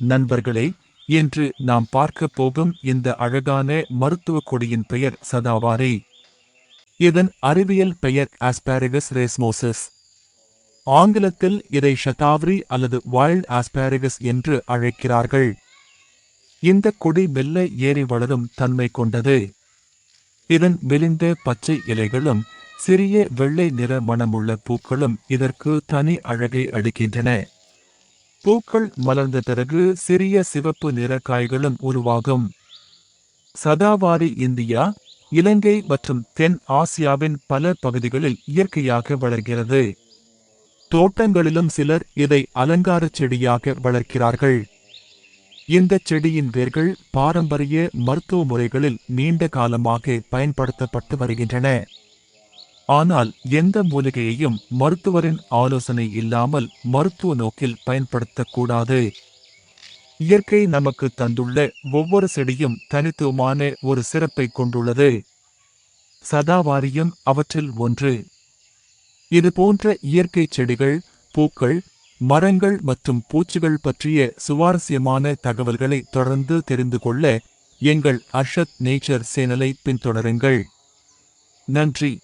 நண்பர்களே, இன்று நாம் பார்க்கப் போகும் இந்த அழகான மருத்துவ கொடியின் பெயர் சதாவாரி. இதன் அறிவியல் பெயர் ஆஸ்பாரகஸ் ரேஸ்மோசஸ். ஆங்கிலத்தில் இதை ஷதாவரி அல்லது வைல்ட் ஆஸ்பாரகஸ் என்று அழைக்கிறார்கள். இந்த கொடி மெல்ல ஏறி வளரும் தன்மை கொண்டது. இதன் மெலிந்த பச்சை இலைகளும் சிறிய வெள்ளை நிற மணமுள்ள பூக்களும் இதற்கு தனி அழகை அளிக்கின்றன. பூக்கள் மலர்ந்த பிறகு சிறிய சிவப்பு நிற காய்களும் உருவாகும். சதாவாரி இந்தியா, இலங்கை மற்றும் தென் ஆசியாவின் பல பகுதிகளில் இயற்கையாக வளர்கிறது. தோட்டங்களிலும் சிலர் இதை அலங்கார செடியாக வளர்க்கிறார்கள். இந்த செடியின் வேர்கள் பாரம்பரிய மருத்துவ முறைகளில் நீண்ட காலமாக பயன்படுத்தப்பட்டு வருகின்றன. ஆனால் எந்த மூலிகையையும் மருத்துவரின் ஆலோசனை இல்லாமல் மருத்துவ நோக்கில் பயன்படுத்தக்கூடாது. இயற்கை நமக்கு தந்துள்ள ஒவ்வொரு செடியும் தனித்துவமான ஒரு சிறப்பை கொண்டுள்ளது. சதாவாரியும் அவற்றில் ஒன்று. இது போன்ற இயற்கை செடிகள், பூக்கள், மரங்கள் மற்றும் பூச்சிகள் பற்றிய சுவாரஸ்யமான தகவல்களை தொடர்ந்து தெரிந்து கொள்ள எங்கள் அர்ஷத் நேச்சர் சேனலை பின்தொடருங்கள். நன்றி.